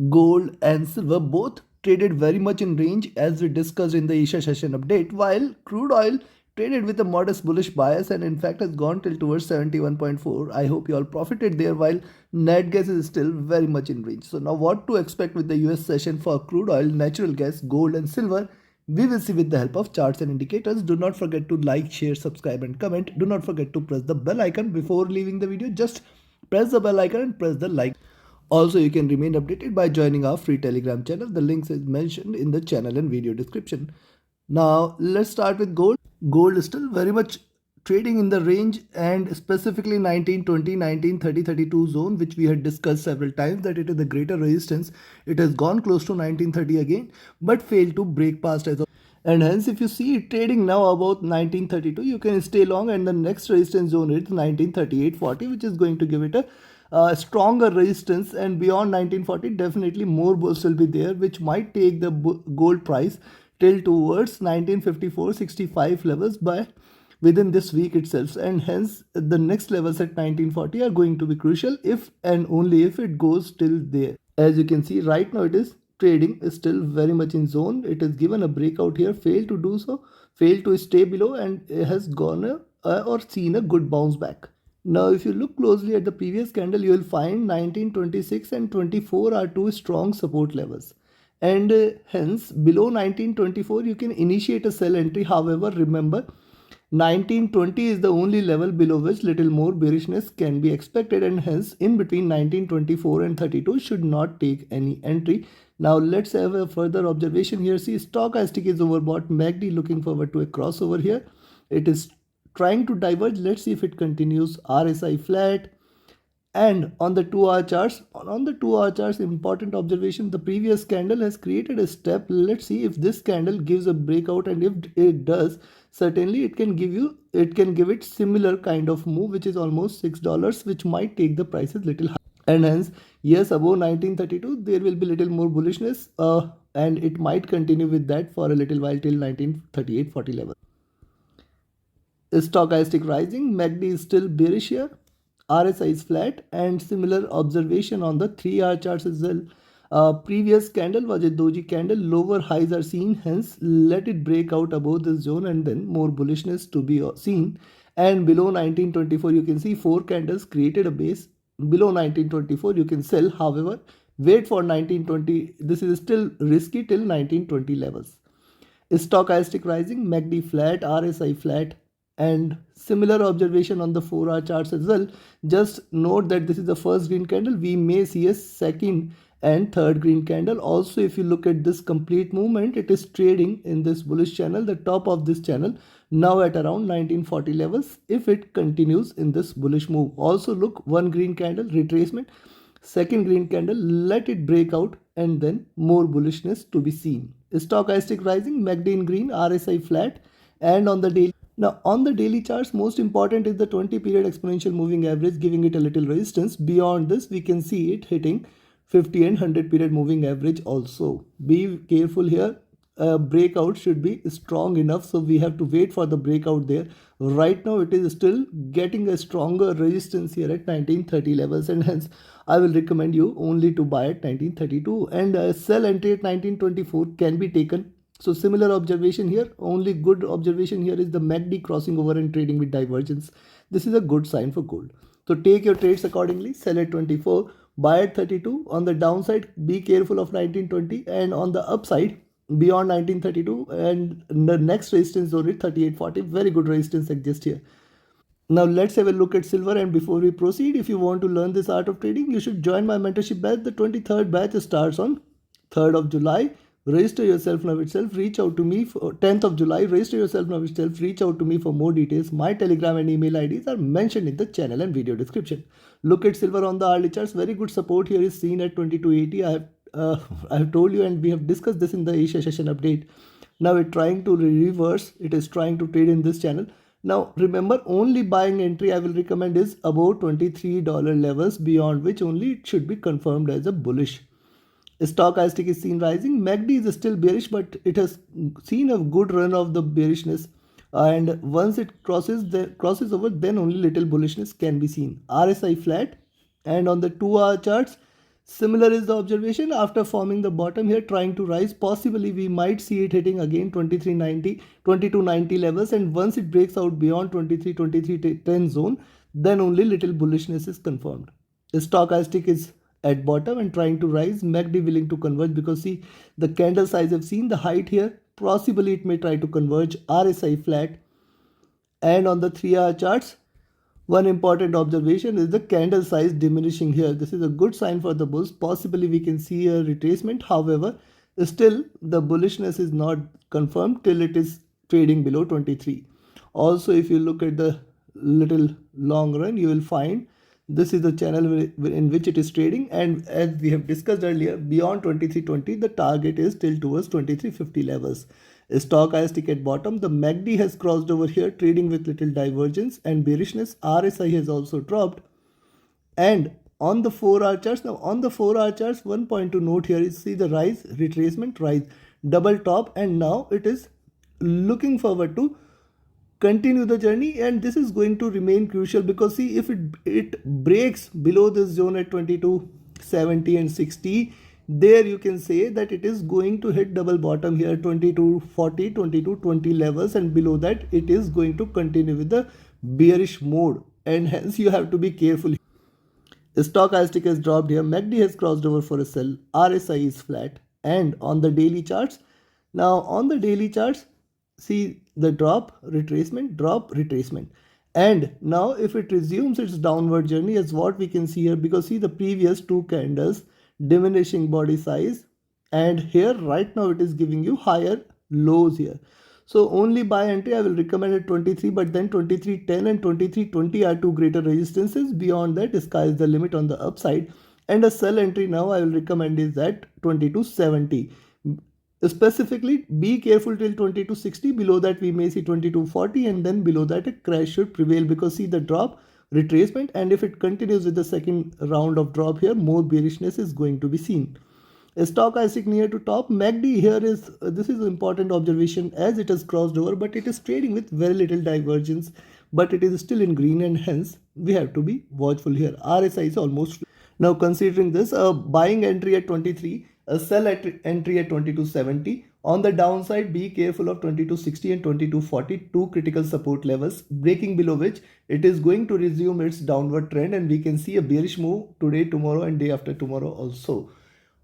gold and silver both traded very much in range as we discussed in the Asia session update, while crude oil traded with a modest bullish bias and in fact has gone till towards 71.4. I hope you all profited there, while net gas is still very much in range. So now what to expect with the US session for crude oil, natural gas, gold and silver? We will see with the help of charts and indicators. Do not forget to like, share, subscribe and comment. Do not forget to press the bell icon before leaving the video. Just press the bell icon and press the like. Also, you can remain updated by joining our free Telegram channel. The links is mentioned in the channel and video description. Now, let's start with gold. Gold is still very much trading in the range and specifically 1920, 1930, 32 zone, which we had discussed several times that it is the greater resistance. It has gone close to 1930 again, but failed to break past as of. And hence, if you see it trading now about 1932, you can stay long, and the next resistance zone is 1938.40, which is going to give it a stronger resistance, and beyond 1940 definitely more bulls will be there, which might take the gold price till towards 1954-65 levels by within this week itself, and hence the next levels at 1940 are going to be crucial if and only if it goes till there. As you can see right now, it is trading is still very much in zone. It has given a breakout here, failed to do so, failed to stay below, and it has gone or seen a good bounce back. Now, if you look closely at the previous candle, you will find 1926 and 24 are two strong support levels. And hence, below 1924, you can initiate a sell entry. However, remember, 1920 is the only level below which little more bearishness can be expected, and hence, in between 1924 and 32 should not take any entry. Now, let's have a further observation here. See, stochastic is overbought. MACD looking forward to a crossover here. It is trying to diverge. Let's see if it continues. RSI flat, and on the 2-hour charts, important observation, the previous candle has created a step. Let's see if this candle gives a breakout, and if it does, certainly it can give it similar kind of move, which is almost $6, which might take the prices little higher. And hence, yes, above 1932 there will be little more bullishness, and it might continue with that for a little while till 1938.40 level. Stochastic rising, MACD is still bearish here, RSI is flat, and similar observation on the 3-hour charts as well. Previous candle was a doji candle, lower highs are seen, hence let it break out above this zone and then more bullishness to be seen. And below 1924 you can see 4 candles created a base. Below 1924 you can sell, however wait for 1920, this is still risky till 1920 levels. Stochastic rising, MACD flat, RSI flat, and similar observation on the 4-hour charts as well. Just note that this is the first green candle. We may see a second and third green candle. Also, if you look at this complete movement, it is trading in this bullish channel, the top of this channel, now at around 1940 levels if it continues in this bullish move. Also look, one green candle retracement, second green candle, let it break out, and then more bullishness to be seen. Stochastic rising, MACD in green, RSI flat, and on the daily. Now on the daily charts, most important is the 20 period exponential moving average, giving it a little resistance. Beyond this, we can see it hitting 50 and 100 period moving average also. Be careful here. Breakout should be strong enough, so we have to wait for the breakout there. Right now it is still getting a stronger resistance here at 1930 levels, and hence I will recommend you only to buy at 1932, and sell entry at 1924 can be taken. So similar observation here. Only good observation here is the MACD crossing over and trading with divergence. This is a good sign for gold. So take your trades accordingly. Sell at 24, buy at 32. On the downside, be careful of 1920, and on the upside, beyond 1932 and the next resistance zone is 38.40. Very good resistance exists here. Now let's have a look at silver, and before we proceed, if you want to learn this art of trading, you should join my mentorship batch. The 23rd batch starts on 3rd of July. Register yourself now itself. Reach out to me for 10th of July. Register yourself now itself. Reach out to me for more details. My Telegram and email IDs are mentioned in the channel and video description. Look at silver on the hourly charts. Very good support here is seen at 2280. I have told you, and we have discussed this in the Asia session update. Now it's trying to reverse. It is trying to trade in this channel. Now remember, only buying entry I will recommend is above $23 levels, beyond which only it should be confirmed as a bullish. Stochastic is seen rising. MACD is still bearish, but it has seen a good run of the bearishness, and once it crosses over, then only little bullishness can be seen. RSI flat, and on the 2-hour charts, Similar is the observation after forming the bottom here, trying to rise. Possibly we might see it hitting again 2390, 2290 levels, and once it breaks out beyond 2310 zone, then only little bullishness is confirmed. The stochastic is at bottom and trying to rise. MACD willing to converge because see the candle size have seen the height here. Possibly it may try to converge. RSI flat, and on the 3-hour charts, one important observation is the candle size diminishing here. This is a good sign for the bulls. Possibly we can see a retracement. However, still the bullishness is not confirmed till it is trading below 23. Also, if you look at the little long run, you will find this is the channel in which it is trading, and as we have discussed earlier, beyond 2320 the target is still towards 2350 levels. Stochastic at bottom, the MACD has crossed over here, trading with little divergence and bearishness. RSI has also dropped. And on the 4-hour charts, now on the 4-hour charts, one point to note here is see the rise, retracement, rise, double top, and now it is looking forward to continue the journey, and this is going to remain crucial because see if it breaks below this zone at 2270 and 60, there you can say that it is going to hit double bottom here 2240, 2220 levels, and below that it is going to continue with the bearish mode, and hence you have to be careful. Stochastic has dropped here, MACD has crossed over for a sell, RSI is flat, and on the daily charts, now on the daily charts, see the drop, retracement, and now if it resumes its downward journey as what we can see here, because see the previous two candles diminishing body size, and here right now it is giving you higher lows here. So only buy entry I will recommend at 23, but then 2310 and 2320 are two greater resistances. Beyond that, sky is the limit on the upside, and a sell entry now I will recommend is at 2270. Specifically, be careful till 2260. Below that we may see 2240, and then below that a crash should prevail because see the drop, retracement, and if it continues with the second round of drop here, more bearishness is going to be seen. A stochastic near to top, MACD here is this is an important observation as it has crossed over, but it is trading with very little divergence, but it is still in green, and hence we have to be watchful here. RSI is almost now considering this a buying entry at 23, a sell entry at 2270. On the downside, be careful of 2260 and 2240, two critical support levels, breaking below which it is going to resume its downward trend, and we can see a bearish move today, tomorrow, and day after tomorrow also.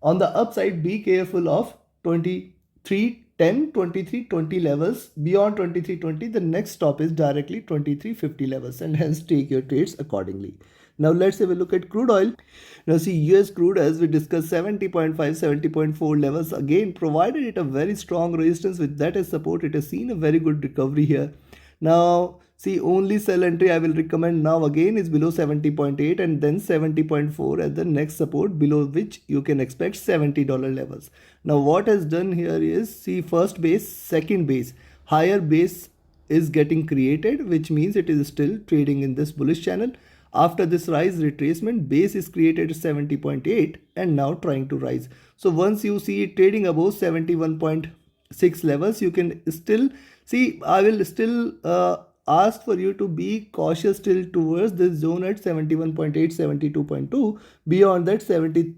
On the upside, be careful of 2310, 2320 levels. Beyond 2320, the next stop is directly 2350 levels, and hence take your trades accordingly. Now let's have a look at crude oil. Now see US crude, as we discussed, 70.5, 70.4 levels again provided it a very strong resistance. With that as support, it has seen a very good recovery here. Now see, only sell entry I will recommend now again is below 70.8 and then 70.4 as the next support, below which you can expect $70 levels. Now what has done here is see first base, second base, higher base is getting created, which means it is still trading in this bullish channel. After this rise, retracement, base is created at 70.8 and now trying to rise. So once you see it trading above 71.6 levels, you can still see, I will still ask for you to be cautious till towards this zone at 71.8, 72.2. Beyond that 70,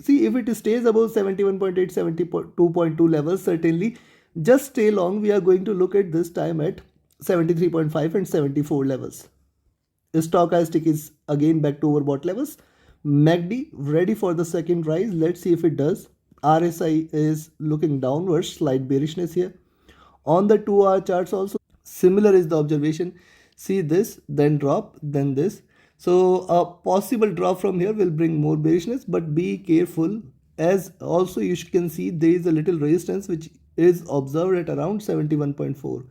see if it stays above 71.8, 72.2 levels, certainly just stay long. We are going to look at this time at 73.5 and 74 levels. Stochastic is again back to overbought levels. MACD ready for the second rise. Let's see if it does. RSI is looking downwards, slight bearishness here. On the 2-hour charts also, similar is the observation. See this, then drop, then this. So a possible drop from here will bring more bearishness, but be careful, as also you can see there is a little resistance which is observed at around 71.4.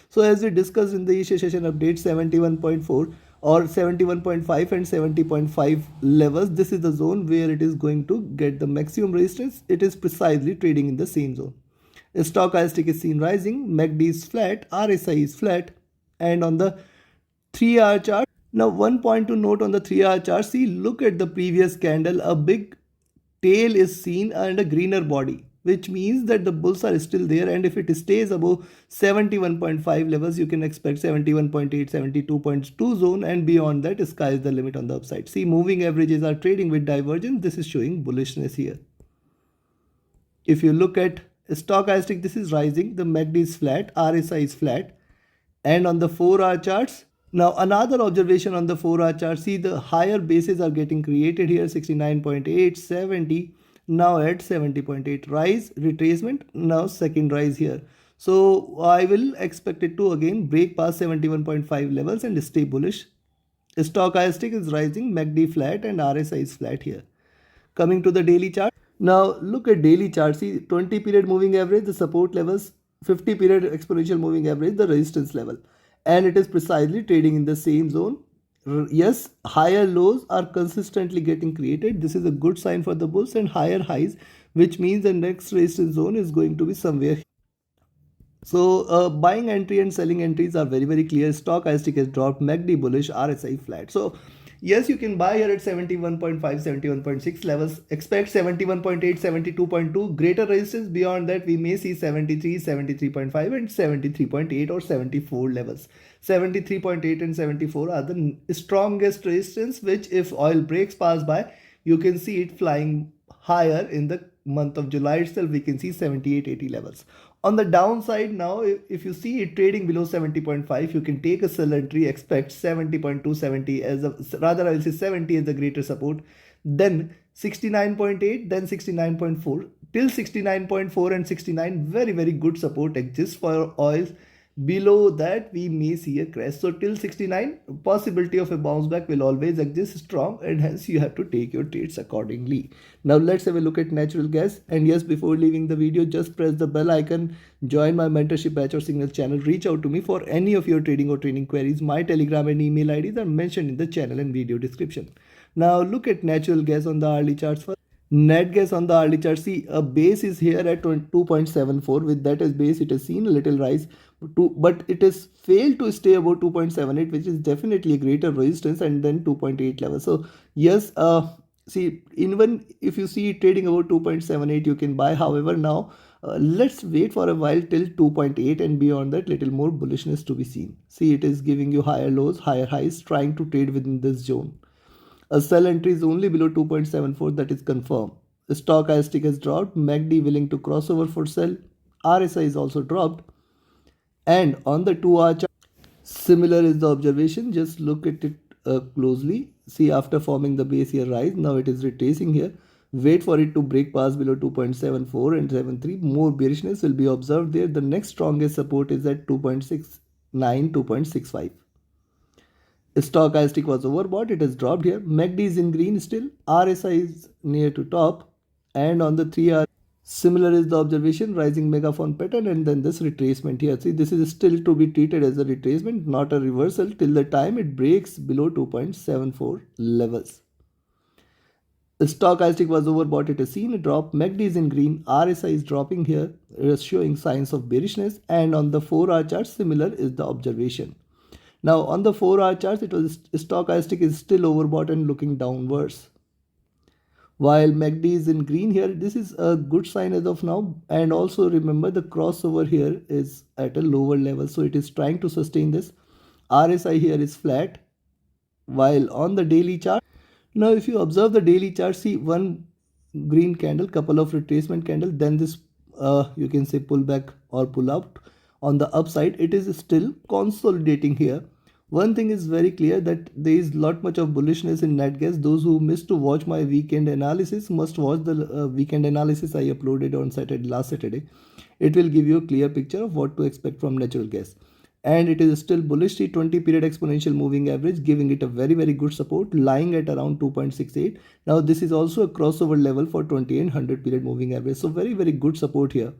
So as we discussed in the Asia session update, 71.4 or 71.5 and 70.5 levels, this is the zone where it is going to get the maximum resistance. It is precisely trading in the same zone. Stochastic is seen rising, MACD is flat, RSI is flat, and on the 3-hour chart, now one point to note on the 3-hour chart, see look at the previous candle, a big tail is seen and a greener body, which means that the bulls are still there, and if it stays above 71.5 levels, you can expect 71.8, 72.2 zone, and beyond that, sky is the limit on the upside. See, moving averages are trading with divergence. This is showing bullishness here. If you look at stochastic, this is rising, the MACD is flat, RSI is flat, and on the 4-hour charts, now another observation on the 4-hour chart, see the higher bases are getting created here, 69.8, 70, now at 70.8, rise, retracement, now second rise here. So I will expect it to again break past 71.5 levels and stay bullish. Stochastic is rising, MACD flat, and RSI is flat here. Coming to the daily chart. Now look at daily chart. See 20 period moving average, the support levels, 50 period exponential moving average, the resistance level. And it is precisely trading in the same zone. Yes, higher lows are consistently getting created. This is a good sign for the bulls, and higher highs, which means the next resistance zone is going to be somewhere. So buying entry and selling entries are very clear. Stochastic has dropped, MACD bullish, RSI flat. So yes, you can buy here at 71.5, 71.6 levels. Expect 71.8, 72.2. Greater resistance. Beyond that, we may see 73, 73.5 and 73.8 or 74 levels. 73.8 and 74 are the strongest resistance, which if oil breaks past by, you can see it flying higher in the month of July itself. We can see 78, 80 levels. On the downside now, if you see it trading below 70.5, you can take a sell entry, expect 70.2, 70 as a, rather I will say 70 as the greater support, then 69.8, then 69.4, till 69.4 and 69, very good support exists for oils. Below that, we may see a crash. So till 69, possibility of a bounce back will always exist strong, and hence you have to take your trades accordingly. Now let's have a look at natural gas. And yes, before leaving the video, just press the bell icon, join my mentorship batch or signal channel, reach out to me for any of your trading or training queries. My Telegram and email IDs are mentioned in the channel and video description. Now look at natural gas on the hourly charts first. Net gas on the hourly chart, see a base is here at 2.74. With that as base, it has seen a little rise, but it has failed to stay above 2.78, which is definitely a greater resistance, and then 2.8 level. So yes, see, even if you see it trading about 2.78, you can buy. However, now let's wait for a while till 2.8, and beyond that, little more bullishness to be seen. See, it is giving you higher lows, higher highs, trying to trade within this zone. A sell entry is only below 2.74, that is confirmed. Stochastic has dropped, MACD willing to cross over for sell, RSI is also dropped, and on the 2-hour chart, similar is the observation. Just look at it closely. See, after forming the base here rise, now it is retracing here. Wait for it to break past below 2.74 and 73. More bearishness will be observed there. The next strongest support is at 2.69, 2.65. Stochastic was overbought, it has dropped here. MACD is in green still, RSI is near to top, and on the 3-hour, similar is the observation, rising megaphone pattern, and then this retracement here. See, this is still to be treated as a retracement, not a reversal, till the time it breaks below 2.74 levels. Stochastic was overbought, it has seen a drop. MACD is in green, RSI is dropping here, it is showing signs of bearishness, and on the 4-hour chart, similar is the observation. Now on the 4-hour charts, it was stochastic is still overbought and looking downwards. While MACD is in green here, this is a good sign as of now. And also remember, the crossover here is at a lower level, so it is trying to sustain this. RSI here is flat. While on the daily chart, now if you observe the daily chart, see one green candle, couple of retracement candle, then this you can say pull back or pull out. On the upside, it is still consolidating here. One thing is very clear, that there is lot much of bullishness in net gas. Those who missed to watch my weekend analysis must watch the weekend analysis I uploaded on last Saturday. It will give you a clear picture of what to expect from natural gas. And it is still bullish. The 20 period exponential moving average giving it a very good support, lying at around 2.68. Now this is also a crossover level for 20 and 100 period moving average. So very good support here.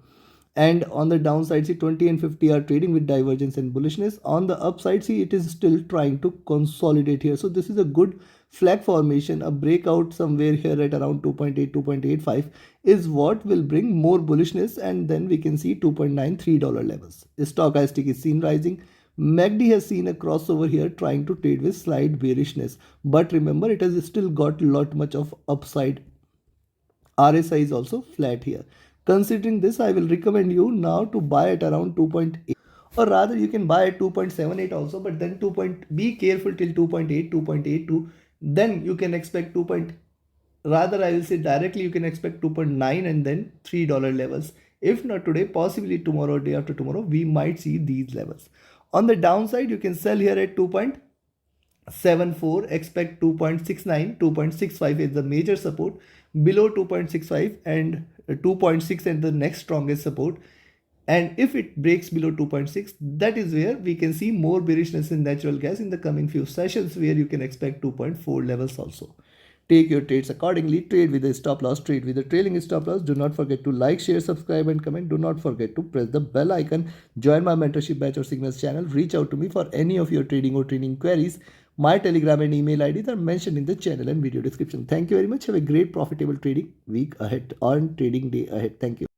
And on the downside, see 20 and 50 are trading with divergence and bullishness. On the upside, see it is still trying to consolidate here. So this is a good flag formation. A breakout somewhere here at around 2.8, 2.85 is what will bring more bullishness, and then we can see $2.93 levels. Stochastic is seen rising. MACD has seen a crossover here, trying to trade with slight bearishness. But remember, it has still got lot much of upside. RSI is also flat here. Considering this, I will recommend you now to buy at around 2.8, or rather you can buy at 2.78 also, but then be careful till 2.8, 2.82. Then you can expect rather I will say directly you can expect 2.9 and then $3 levels. If not today, possibly tomorrow or day after tomorrow, we might see these levels. On the downside, you can sell here at 2.74, expect 2.69, 2.65 is the major support, below 2.65 and 2.6 and the next strongest support. And if it breaks below 2.6, that is where we can see more bearishness in natural gas in the coming few sessions, where you can expect 2.4 levels also. Take your trades accordingly. Trade with a stop loss, trade with a trailing stop loss. Do not forget to like, share, subscribe and comment. Do not forget to press the bell icon. Join my mentorship batch or signals channel. Reach out to me for any of your trading or training queries. My Telegram and email IDs are mentioned in the channel and video description. Thank you very much. Have a great profitable trading week ahead, on trading day ahead. Thank you.